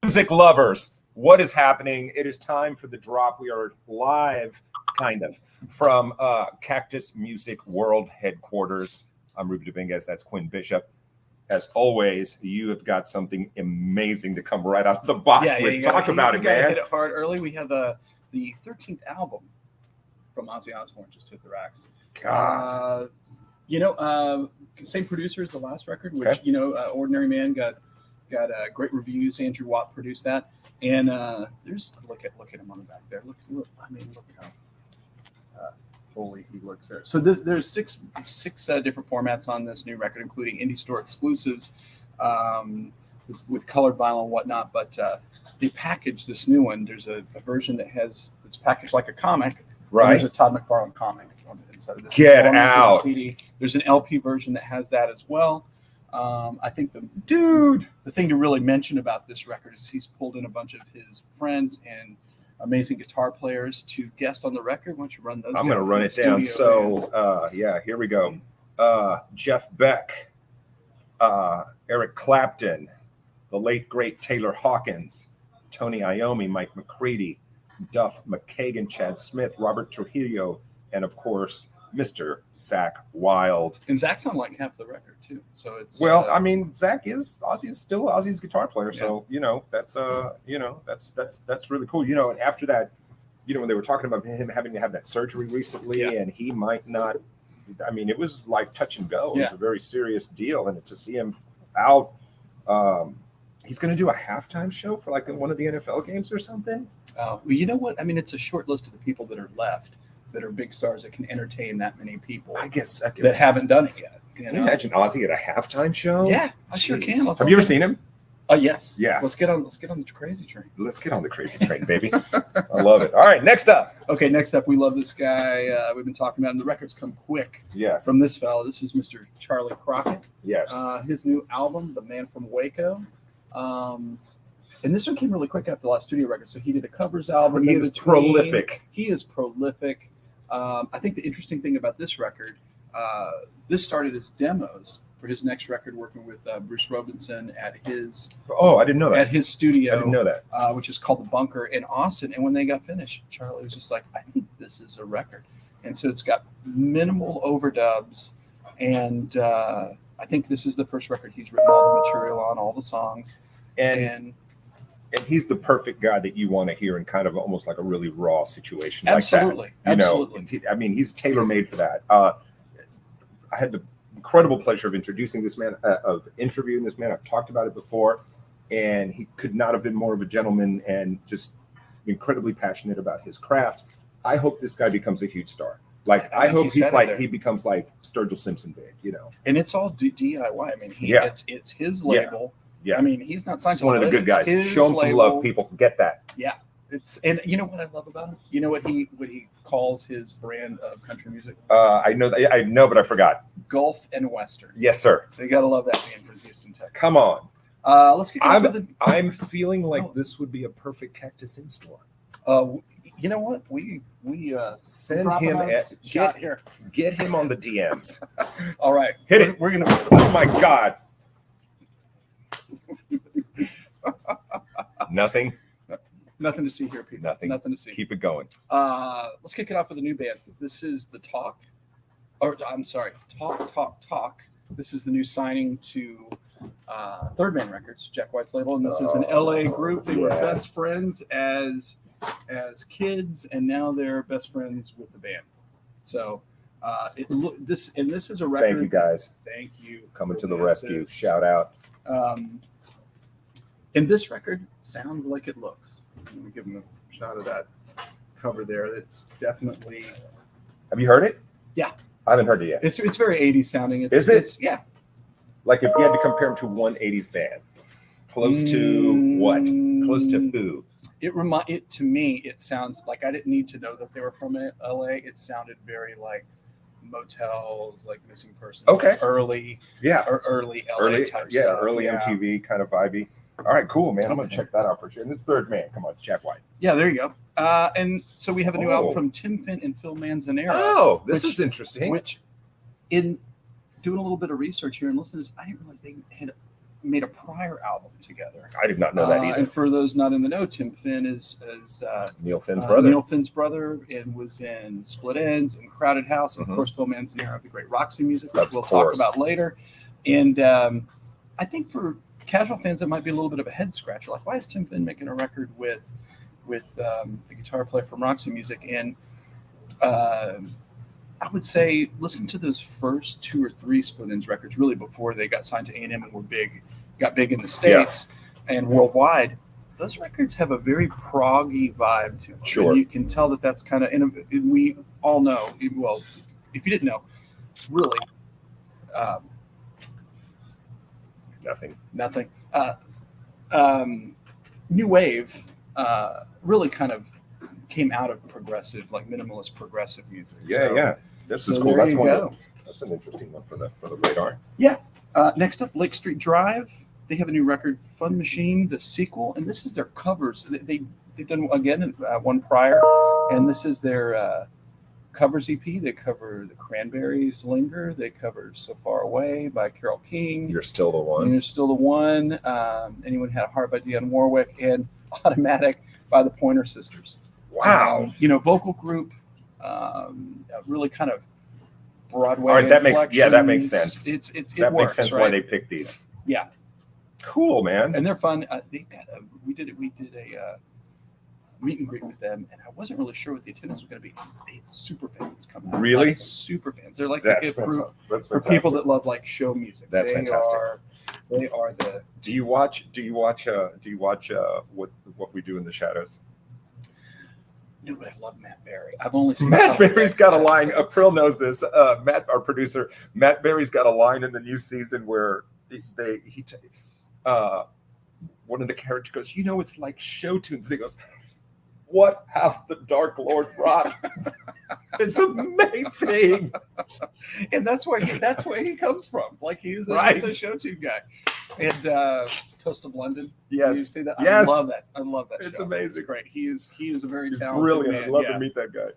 Music lovers, what is happening? It is time for the drop. We are live, kind of, from Cactus Music World Headquarters. I'm Ruben Dominguez. That's Quinn Bishop. As always, you have got something amazing to come right out of the box with. Talk about it, man. Hit it hard early. We have the 13th album from Ozzy Osbourne just hit the racks. God. Same producer as the last record, which Ordinary Man got great reviews. Andrew Watt produced that, and there's look at him on the back there. Look how holy he looks there. So there's six different formats on this new record, including indie store exclusives with colored vinyl and whatnot. But they packaged this new one. There's a version it's packaged like a comic. Right. There's a Todd McFarlane comic on the inside of this. Get out. CD. There's an LP version that has that as well. I think the thing to really mention about this record is he's pulled in a bunch of his friends and amazing guitar players to guest on the record. Why don't you run those? I'm going to run it down. So, here we go. Jeff Beck, Eric Clapton, the late, great Taylor Hawkins, Tony Iommi, Mike McCready, Duff McKagan, Chad Smith, Robert Trujillo, and, of course, Mr. Zach Wilde. And Zach's on like half the record too, so it's Zach is still Ozzy's guitar player, so that's really cool. And after that, when they were talking about him having to have that surgery recently, and he might not. I mean, it was like touch and go. It was a very serious deal, and to see him out, he's going to do a halftime show for like one of the NFL games or something. Well, you know what? I mean, it's a short list of the people that are left that are big stars that can entertain that many people. I guess that haven't done it yet. Can you imagine Ozzy at a halftime show? Yeah, I sure can. Have you ever seen him? Yes. Yeah. Let's get on the crazy train. Let's get on the crazy train, baby. I love it. All right, next up. Okay, next up, we love this guy. We've been talking about him. The records come quick. Yes. From this fella. This is Mr. Charlie Crocker. Yes. His new album, The Man from Waco. And this one came really quick after the last studio record. So he did a covers album. He is prolific. I think the interesting thing about this record, this started as demos for his next record, working with Bruce Robinson at his. Oh, I didn't know that. At his studio. I didn't know that. Which is called The Bunker in Austin. And when they got finished, Charlie was just like, I think this is a record. And so it's got minimal overdubs. And I think this is the first record he's written all the material on, all the songs. And he's the perfect guy that you want to hear in kind of almost like a really raw situation. Absolutely. Like that. Absolutely. I mean, he's tailor-made for that. I had the incredible pleasure of introducing this man, of interviewing this man. I've talked about it before, and he could not have been more of a gentleman and just incredibly passionate about his craft. I hope this guy becomes a huge star. Like, I hope he becomes like Sturgill Simpson big, And it's all DIY. I mean, it's his label. Yeah. I mean, he's not signed to one of the good guys. Show him some love, people. Get that. Yeah. And you know what I love about him? You know what he calls his brand of country music? I know, but I forgot. Gulf and Western. Yes, sir. So you gotta love that being from Houston, Texas. Come on. Let's get. I'm feeling like this would be a perfect Cactus in store. You know what? We send him get him on the DMs. All right, hit it. We're gonna. Oh my God. Nothing to see here, people. Nothing to see. Keep it going. Let's kick it off with a new band. This is the Talk. Talk. This is the new signing to Third Man Records, Jack White's label, and this is an LA group. They were best friends as kids, and now they're best friends with the band. So this is a record. Thank you, guys. Thank you. Coming to the rescue. Shout out. And this record sounds like it looks. Let me give them a shot of that cover there. It's definitely. Have you heard it? Yeah. I haven't heard it yet. It's very 80s sounding. Is it? Yeah. Like if you had to compare them to one 80s band, close to what? Close to who? To me, it sounds like I didn't need to know that they were from LA. It sounded very like Motels, like Missing Persons. Okay. Early LA type stuff. Early MTV kind of vibey. All right, cool, man. I'm going to check that out for sure. And this Third Man, come on, it's Jack White. Yeah, there you go. And so we have a new album from Tim Finn and Phil Manzanera. Oh, this is interesting. Which, in doing a little bit of research here and listening to this, I didn't realize they had made a prior album together. I did not know that either. And for those not in the know, Tim Finn is Neil Finn's brother. Neil Finn's brother, and was in Split Enz and Crowded House, and of course, Phil Manzanera of the Great Roxy Music, which we'll talk about later. And I think for casual fans, it might be a little bit of a head scratcher. Like, why is Tim Finn making a record with the guitar player from Roxy Music? And I would say listen to those first 2 or 3 Split Enz records, really before they got signed to A&M and got big in the States and worldwide. Those records have a very proggy vibe to them. Sure. And you can tell that that's kind of, and we all know, well, if you didn't know, really, nothing. New Wave really kind of came out of progressive, like minimalist progressive music. Yeah. This is cool. That's an interesting one for the radar. Yeah. Next up, Lake Street Drive. They have a new record, Fun Machine, the sequel, and this is their covers. They've done again one prior, and this is their covers EP. They cover the Cranberries' "Linger." They cover "So Far Away" by Carole King. You're Still the One. And You're Still the One. Anyone Had a Heart by Dionne Warwick, and Automatic by the Pointer Sisters. Wow. Vocal group, really kind of Broadway. All right, that makes sense. It makes sense right? why they picked these. Yeah. Cool, man. And they're fun. We did a meet and greet with them, and I wasn't really sure what the attendance was going to be. They had super fans come out. Really? Like, super fans. They're like That's for people that love like show music. That's fantastic. They are the. Do you watch what we do in the shadows? No, but I love Matt Berry. I've only seen Matt Berry's got a line. April knows this. Matt, our producer, Matt Berry's got a line in the new season where one of the characters goes, it's like show tunes. And he goes, "What hath the Dark Lord wrought?" It's amazing. And that's where he comes from. Like he's a show tune guy. And Toast of London. Yes. You see that? Yes. I love that. It's show. amazing. It's great. He is a very talented brilliant. man. I'd love to meet that guy.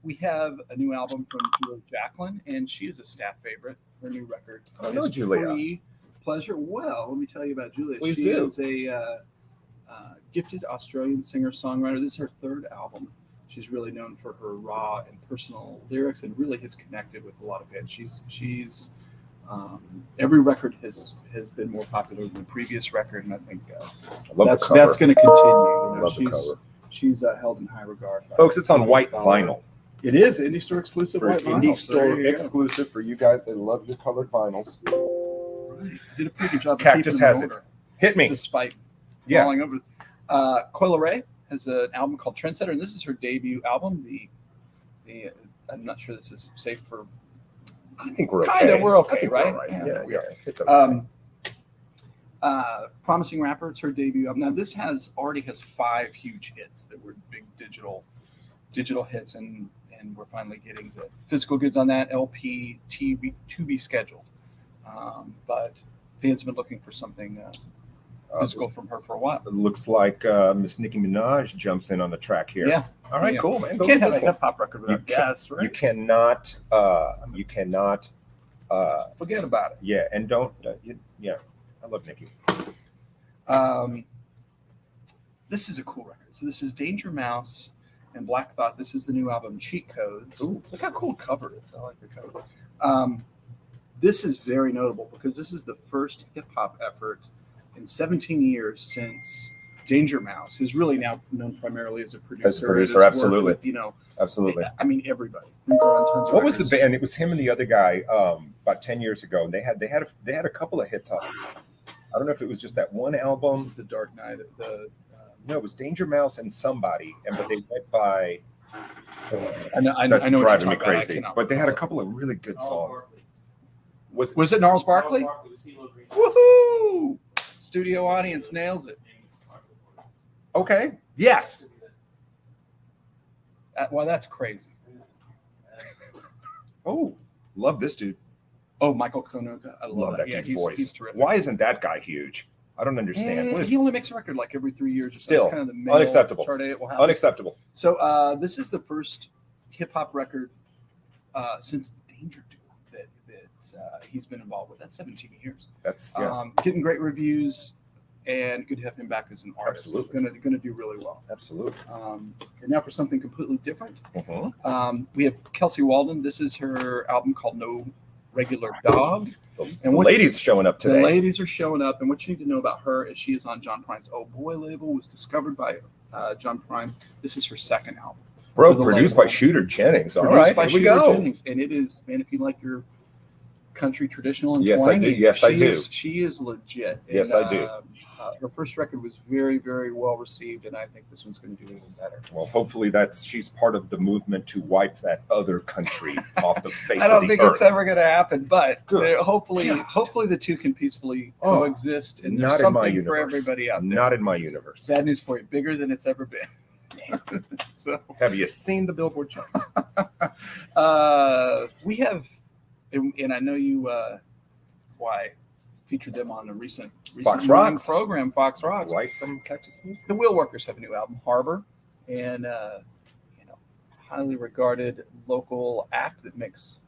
We have a new album from Julia Jacqueline, and she is a staff favorite. Her new record. I know Julia. Pleasure. Well, let me tell you about Julia. Please she do. is a gifted Australian singer-songwriter. This is her 3rd album. She's really known for her raw and personal lyrics, and really has connected with a lot of fans. She's every record has been more popular than the previous record, and I think that's going to continue. She's held in high regard. Folks, it's on white vinyl. It is Indie Store exclusive. For Indie Store exclusive for you guys that love your colored vinyls. Right. Did a pretty good job. Cactus has it. Hit me. Despite falling over. Coil Ray has an album called Trendsetter, and this is her debut album. I'm not sure this is safe for. I think we're okay. Kind of, we're okay, right? Yeah, we are. It's okay. Promising Rapper, it's her debut album. Now this already has 5 huge hits that were big digital hits, and we're finally getting the physical goods on that LP to be scheduled. But fans have been looking for something physical from her for a while. It looks like Miss Nicki Minaj jumps in on the track here. Yeah. All right, cool, man. You can't have a hip hop record without gas, right? You cannot. Forget about it. Yeah, and don't. I love Nicki. This is a cool record. So this is Danger Mouse and Black Thought. This is the new album, Cheat Codes. Ooh. Look how cool the cover is. I like the cover. This is very notable because this is the first hip hop effort in 17 years since Danger Mouse, who's really now known primarily as a producer. Absolutely. With, absolutely. I mean, everybody. He's on tons of what was records. the band? It was him and the other guy about 10 years ago. And they had a couple of hits on. I don't know if it was just that one album. This is The Dark Knight. No, it was Danger Mouse and somebody, but they went by. I know That's what driving you're me talking crazy. about. But they had a couple of really good songs. Was it Gnarls Barkley? Woohoo! Studio audience nails it. Okay. Yes. Well, that's crazy. Oh, love this dude. Oh, Michael Konoka. I Love that dude's voice. He's terrific. Why isn't that guy huge? I don't understand. He only makes a record like every 3 years. Still, kind of the male unacceptable. chart it will happen. Unacceptable. So this is the first hip hop record since Danger Duo he's been involved with. That's 17 years. That's Getting great reviews, and good to have him back as an artist. Absolutely. Gonna do really well. Absolutely. And now for something completely different. Mm-hmm. We have Kelsey Walden. This is her album called No Regular Dog. The ladies showing up today. The ladies are showing up, and what you need to know about her is she is on John Prine's Oh Boy label. Was discovered by John Prine. This is her second album. Bro, produced by Shooter Jennings. All right, here we go. Jennings. And it is, man, if you like your country traditional and yes, twangy, I do. Yes, I do. She is legit. And, yes, I do. Her first record was very, very well received, and I think this one's going to do even better. Well, hopefully she's part of the movement to wipe that other country off the face of the earth. I don't think it's ever going to happen, but hopefully the two can peacefully coexist, and there's something for everybody out there. Not in my universe. Bad news for you, bigger than it's ever been. So, have you seen the Billboard charts? We have, and I know you featured them on a recent Fox Rocks program, Fox Rocks. Right from Cactus Music. The Wheel Workers have a new album, Harbor, and highly regarded local act that makes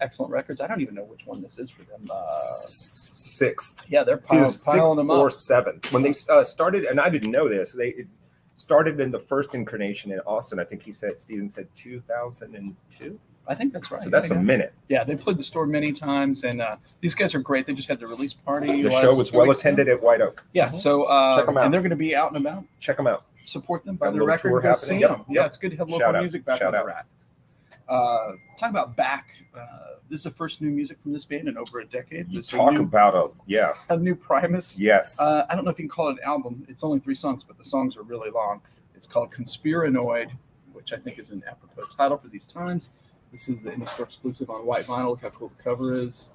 excellent records. I don't even know which one this is for them. Sixth. Yeah, they're piling them up. Or seventh. When they started, and I didn't know this, they started in the first incarnation in Austin. I think Steven said 2002. I think that's right. So that's a minute. Yeah, they played the store many times, and these guys are great. They just had the release party. The show was well attended at White Oak. Yeah, so check them out. And they're going to be out and about. Check them out. Support them, buy their record, go see them. Yeah, it's good to have local music back on the rack. Talk about back. This is the first new music from this band in over a decade. About a new Primus. Yes. I don't know if you can call it an album. It's only 3 songs, but the songs are really long. It's called Conspiranoid, which I think is an apropos title for these times. This is the indie store exclusive on white vinyl. Look how cool the cover is.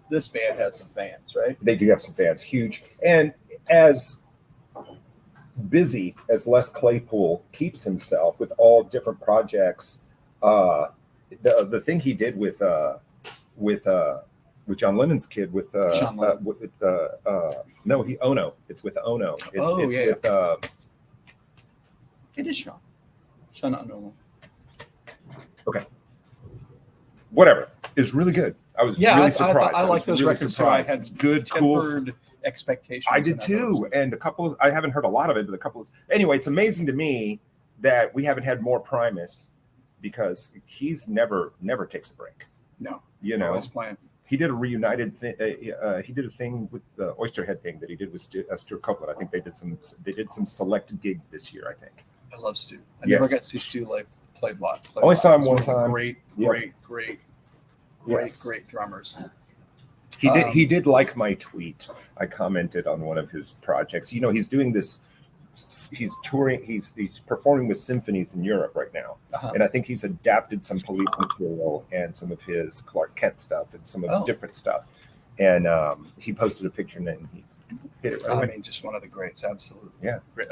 This band has some fans, right? They do have some fans, huge. And as busy as Les Claypool keeps himself with all different projects, the thing he did with John Lennon's kid with Ono. It's with Ono. It is Sean. Sean Ono. Okay. Whatever. It's really good. I was really surprised. I like those records, so I had good, tempered expectations. I did too. And I haven't heard a lot of it, but anyway, it's amazing to me that we haven't had more Primus because he's never takes a break. No. Always playing. He did a reunited thing. He did a thing with the Oysterhead thing that he did with Stuart Copeland. I think they did some select gigs this year. I think. I love Stu. I never got to see Stu played lots. Only saw him one time. Great drummers. He did like my tweet. I commented on one of his projects. He's doing this. He's touring. He's performing with symphonies in Europe right now, and I think he's adapted some Police material and some of his Clark Kent stuff and some of the different stuff. And he posted a picture and then he hit it right away. I mean, just one of the greats. Absolutely. Yeah. Great.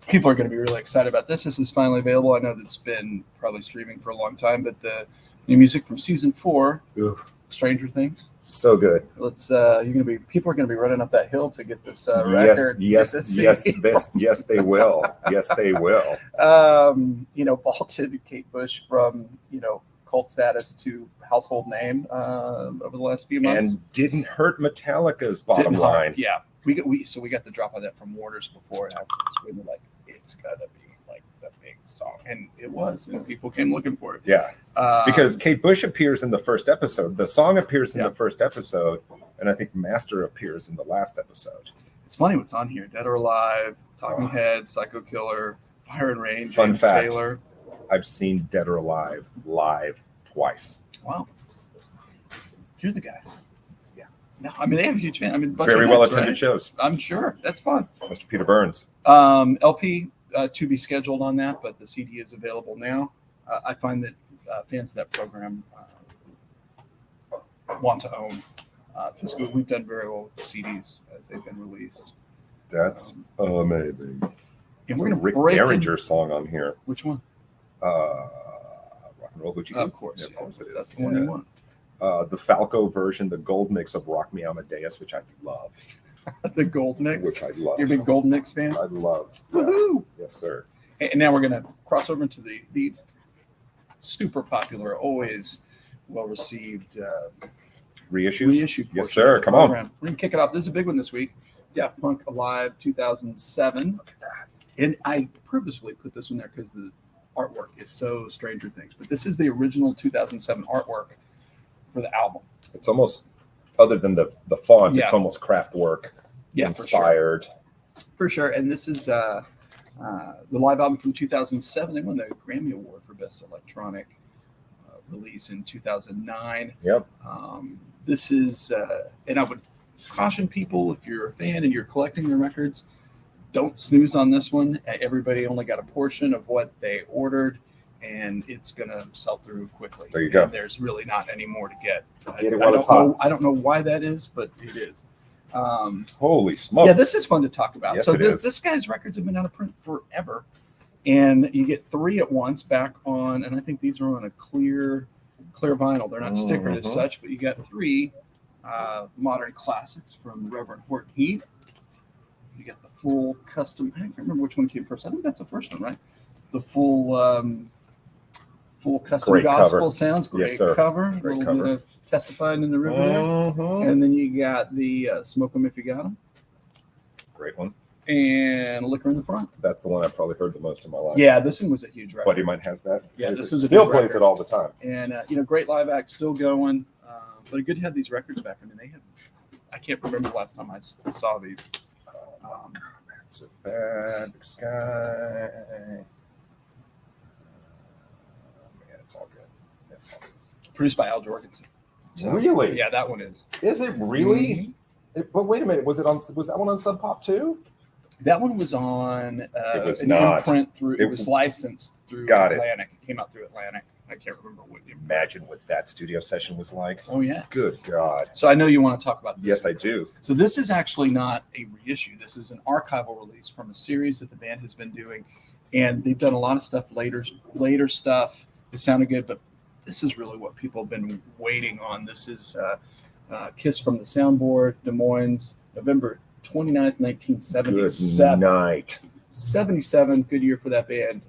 People are going to be really excited about this. This is finally available. I know that it's been probably streaming for a long time, but the new music from season 4, Stranger Things. So good. People are going to be running up that hill to get this record. Yes, they will. Yes, they will. Vaulted Kate Bush from, cult status to household name over the last few months. And didn't hurt Metallica's bottom line. Yeah. We got the drop of that from Waters before and afterwards. We were like, it's gotta be like the big song, and it was, and people came looking for it. Yeah, because Kate Bush appears in the first episode. The song appears in the first episode, and I think Master appears in the last episode. It's funny what's on here: Dead or Alive, Talking Heads, Psycho Killer, Fire and Rain, Fun James fact: Taylor. I've seen Dead or Alive live twice. Wow, you're the guy. No, I mean they have a huge fan. I mean, very well attended shows. I'm sure that's fun. Mr. Peter Burns. LP to be scheduled on that, but the CD is available now. I find that fans of that program want to own physical. We've done very well with the CDs as they've been released. That's amazing. And we're going to Rick Derringer song on here. Which one? Rock and Roll Hoochie. Of course, of course it is. That's the one you want. The Falco version, the gold mix of Rock Me Amadeus, which I love. The gold mix? Which I love. You're a big gold mix fan? I love. Woohoo! Yes, sir. And now we're going to cross over into the super popular, always well received Reissues? reissue. Yes, portion sir. of the Come on. program. We're gonna kick it off. This is a big one this week. Daft Punk Alive 2007. Look at that. And I purposefully put this one there because the artwork is so Stranger Things. But this is the original 2007 artwork for the album. It's almost, other than the font, Yeah. it's almost craft work inspired. For sure. And this is the live album from 2007. They won the Grammy Award for Best Electronic release in 2009. Yep. This is, and I would caution people, if you're a fan and you're collecting the records, don't snooze on this one. Everybody only got a portion of what they ordered, and it's going to sell through quickly. There you go. And there's really not any more to get. Get it while it's hot. I don't know why that is, but it is. Holy smokes. Yeah, this is fun to talk about. Yes, so it is. This guy's records have been out of print forever, and you get 3 at once back on, and I think these are on a clear vinyl. They're not stickered as such, but you got 3 modern classics from Reverend Horton. You got the full custom. I can't remember which one came first. I think that's the first one, right? The full custom Great gospel cover. sounds. Great Yes, sir. cover. Great A little cover. bit of Testifying in the River there. And then you got the Smoke 'em If You Got 'em Great one. and Liquor in the Front. That's the one I probably heard the most in my life. Yeah, this one was a huge record. Buddy of mine has that. Yeah, Plays this it. was a still good plays record. it all the time. And great live act, still going. But good to have these records back. I mean, they have. I can't remember the last time I saw these. It's a bad sky. Man, it's all good. It's all good. Produced by Al Jorgensen. So, Really? Yeah, that one is. Is it really? But wait a minute. Was that one on Sub Pop too? That one was on It was an not. imprint through. It It was was- licensed through Got it. Atlantic. It came out through Atlantic. I can't remember what. Imagine what that studio session was like. Oh yeah. Good God. So I know you want to talk about this. Yes, I do. So this is actually not a reissue. This is an archival release from a series that the band has been doing, and they've done a lot of stuff later stuff. It sounded good, but this is really what people have been waiting on. This is Kiss from the Soundboard, Des Moines, November 29th, Good 1977. night. 77, good year for that band.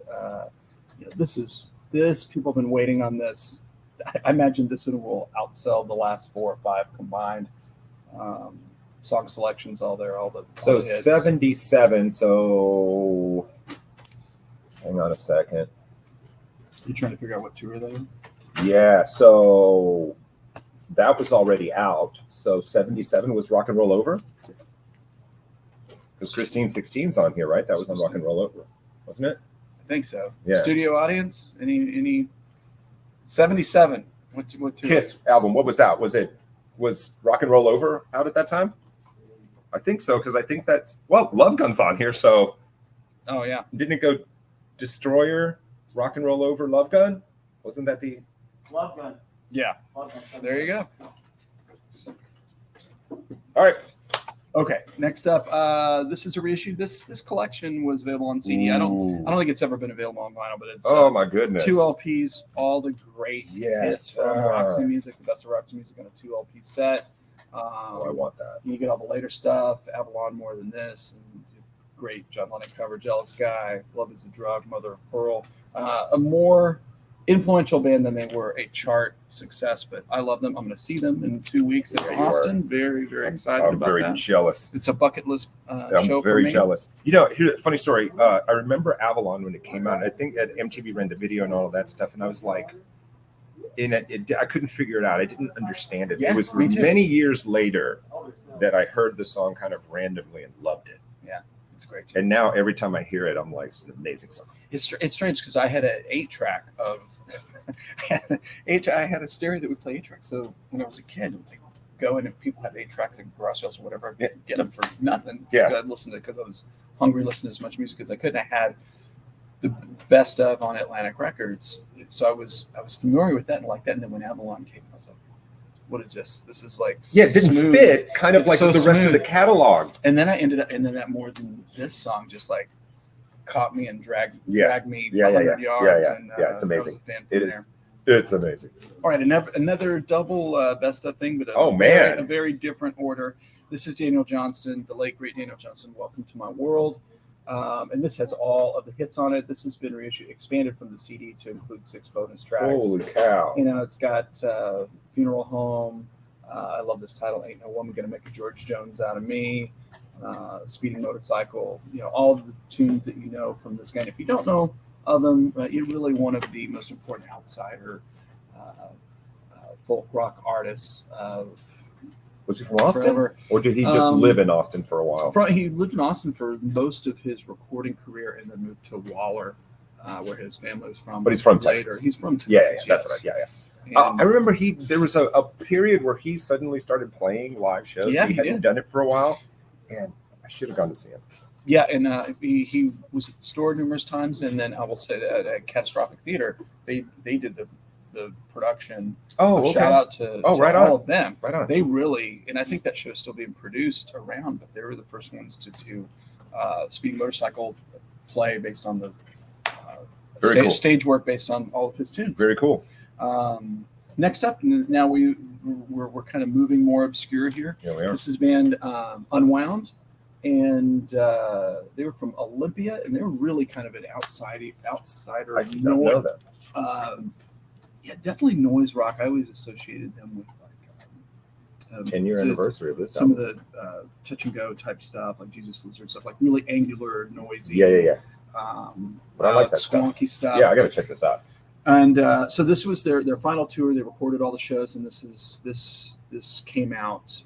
This people have been waiting on this. I imagine this one will outsell the last 4 or 5 combined. Song selections, all the So hits. 77. So hang on a second. You're trying to figure out what tour they are? Yeah. So that was already out. So 77 was Rock and Roll Over. Because Christine 16's on here, right? That was on Rock and Roll Over, wasn't it? I think so. Yeah. Studio audience? Any 77. What tour? Kiss album. What was out? Was Rock and Roll Over out at that time? I think so, because I think that's Love Gun's on here. So Oh yeah. didn't it go Destroyer, Rock and Roll Over, Love Gun? Wasn't that the Love Gun. Yeah. Love Gun. There you go. all right? Okay. Next up, this is a reissue. This collection was available on CD. I don't think it's ever been available on vinyl, but it's Oh my goodness. 2 LPs, all the great Yes, hits from sir. Roxy Music, the best of Roxy Music on a 2 LP set. Oh, I want that. You get all the later stuff, Avalon More Than This, and great John Lennon cover, Jealous Guy, Love Is a Drug, Mother of Pearl. A more influential band than they were a chart success, but I love them. I'm going to see them in 2 weeks at There you Austin. Very, very excited I'm about very that. jealous. It's a bucket list I'm show very for me. jealous. Here's a funny story. I remember Avalon when it came out. I think at MTV ran the video and all of that stuff, and I was like, I couldn't figure it out. I didn't understand it. Yeah, It was me too. many years later that I heard the song kind of randomly and loved it. It's great. And now every time I hear it, I'm like, it's an amazing song. It's strange because I had an 8-track of I had a stereo that would play 8-tracks. So when I was a kid, like go in and people had 8-tracks in garage sales or whatever, I'd get them for nothing. Yeah. I'd listen to it because I was hungry, listening to as much music as I could. And I had the best of on Atlantic Records, so I was familiar with that and like that. And then when Avalon came, I was like, "What is this? This is like It didn't smooth." fit kind of It's like so the rest of smooth. the catalog. And then that More Than This song just like caught me and dragged me Yeah, 100 yards. yeah. And, Yeah, it's I was amazing. a fan It from is. there. It's amazing. All right, another double best of thing, but Man. a very different order. This is Daniel Johnston, the late great Daniel Johnston. Welcome to My World. And this has all of the hits on it. This has been reissued, expanded from the CD to include 6 bonus tracks. Holy cow! You know, it's got Funeral Home. I love this title. Ain't No Woman Gonna Make a George Jones Out of Me. Speeding Motorcycle. You know, all of the tunes that you know from this guy. If you don't know of them, you're really one of the most important outsider folk rock artists of. Was he from Austin? Forever. Or did he just live in Austin for a while? He lived in Austin for most of his recording career and then moved to Waller, where his family was from. But he's from later. Texas. He's from Texas. Yeah, that's yes. right. Yeah. And, I remember there was a period where he suddenly started playing live shows. Yeah, he hadn't did. done it for a while, and I should have gone to see him. Yeah, and he was at the store numerous times, and then I will say that at Catastrophic Theater, they did the production. Oh, okay. Shout out to right all on. of them. Right on. They really, and I think that show's still being produced around, but they were the first ones to do Speeding Motorcycle play based on the Very cool. stage work based on all of his tunes. Very cool. Next up, now we're kind of moving more obscure here. Yeah, we are. This is band Unwound, and they were from Olympia, and they were really kind of an outsider. I did not know that. Yeah, definitely noise rock. I always associated them with like 10-year anniversary of this some album. of the touch and go type stuff, like Jesus Lizard stuff, like really angular, noisy. Yeah. But I like that squonky stuff. Yeah, I got to check this out. And so this was their final tour. They recorded all the shows, and this came out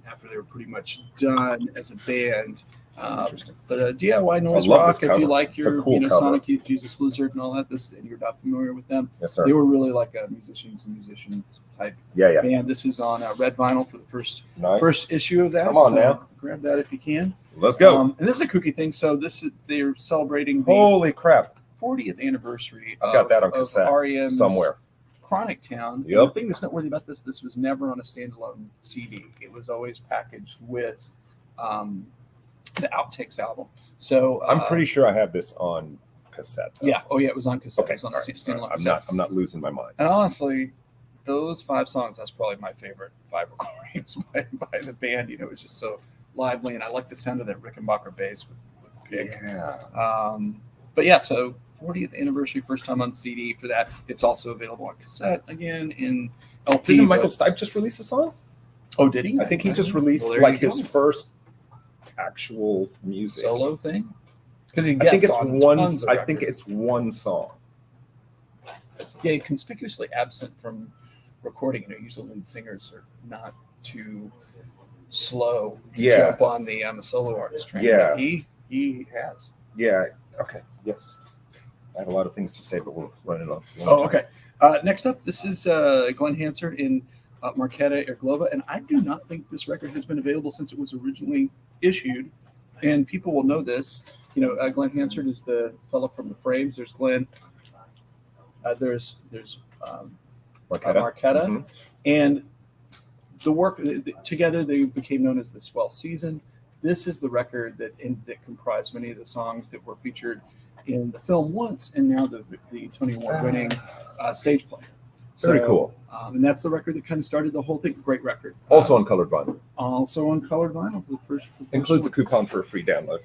after they were pretty much done as a band. Interesting. But DIY noise I love rock, this if cover. you like It's a your cool cover. Sonic Youth, Jesus Lizard, and all that, and you're not familiar with them, Yes, sir. they were really like a musicians type Yeah. band. This is on red vinyl for the Nice. first issue of that. Come on so now. grab that if you can. Let's go. And this is a kooky thing. So they're celebrating the Holy crap. 40th anniversary I've got that on of cassette REM's somewhere. Chronic Town. Yep. And the thing that's noteworthy about this was never on a standalone CD. It was always packaged with the Outtakes album. So I'm pretty sure I have this on cassette. Though. Yeah. Oh yeah, it was on cassette. Okay. It was on All a right. standalone I'm cassette. not losing my mind. And honestly, those 5 songs, that's probably my favorite 5 recordings by the band. You know, it was just so lively, and I like the sound of that Rickenbacker bass with the pick. Yeah. But yeah, so 40th anniversary, first time on CD for that. It's also available on cassette again in LP. Didn't Michael Stipe just release a song? Oh, did he? I think he just released Well, there like you his go. first actual music. Solo thing. Because he I think gets it's on one. tons of I think records. it's one song. Yeah, conspicuously absent from recording. You know, usually lead singers are not too slow to Yeah. jump on the I'm a solo artist train. Yeah. But he has. Yeah. Okay. Yes. I have a lot of things to say, but we're running on. Oh, okay. Next up, this is Glenn Hansard in Marquetta Erglova, and I do not think this record has been available since it was originally issued, and people will know this. You know, Glenn Hansard is the fellow from the Frames. There's Glenn. There's Marquetta, Mhm. and the work together they became known as the Swell Season. This is the record that comprised many of the songs that were featured in the film once, and now the Tony Award-winning stage play. Very cool. And that's the record that kind of started the whole thing. Great record. Also on colored vinyl. Also on colored vinyl for the first. Includes a coupon for a free download.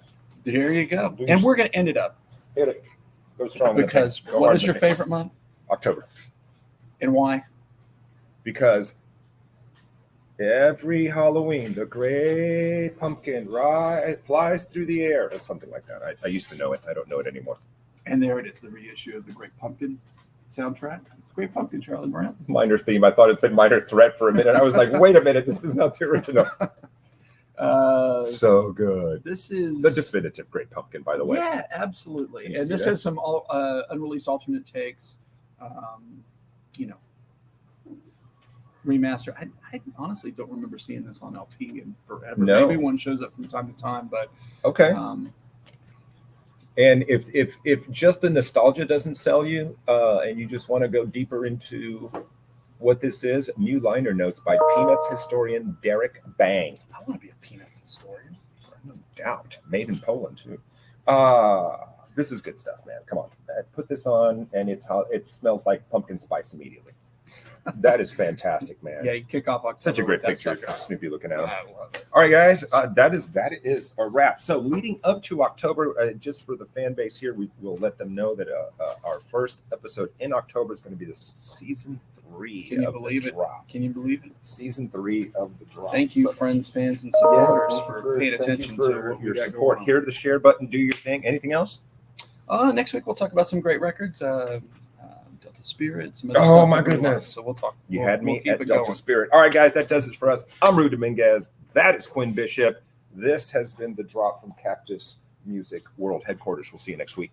There you go. And we're going to end it up Hit it. Go strong. in the because paint. Go what hard is in your the paint. favorite month October. and why? Because every Halloween, the great pumpkin flies through the air, or something like that. I used to know it. I don't know it anymore. And there it is, the reissue of the Great Pumpkin soundtrack. It's the Great Pumpkin, Charlie Brown. Minor theme. I thought it said minor threat for a minute. I was like, wait a minute, this is not the original. So good. This is The definitive Great Pumpkin, by the way. Yeah, absolutely. Can you And see this that? has some unreleased alternate takes, remaster. I honestly don't remember seeing this on LP in forever. No. Maybe one shows up from time to time, but Okay. And if just the nostalgia doesn't sell you, and you just want to go deeper into what this is, new liner notes by Peanuts historian Derek Bang. I want to be a Peanuts historian. No doubt. Made in Poland, too. This is good stuff, man. Come on. Put this on, and it smells like pumpkin spice immediately. That is fantastic, man. Yeah, you kick off October. Such a great with that picture, sucker. Snoopy looking out. I love it. All right, guys, that is a wrap. So leading up to October, just for the fan base here, we will let them know that our first episode in October is going to be the season 3 Can you of believe the it? drop. Can you believe it? Season 3 of the drop. Thank you, So, friends, fans, and yes, supporters thank you for paying thank attention you for to what we your got support. going on. Here, the share button, do your thing. Anything else? Next week we'll talk about some great records. Delta Spirit. Some other Oh, stuff my that we like. goodness. So we'll talk. You we'll- had me we'll keep at it Delta going. Spirit. All right, guys, that does it for us. I'm Ruben Dominguez. That is Quinn Bishop. This has been the drop from Cactus Music World Headquarters. We'll see you next week.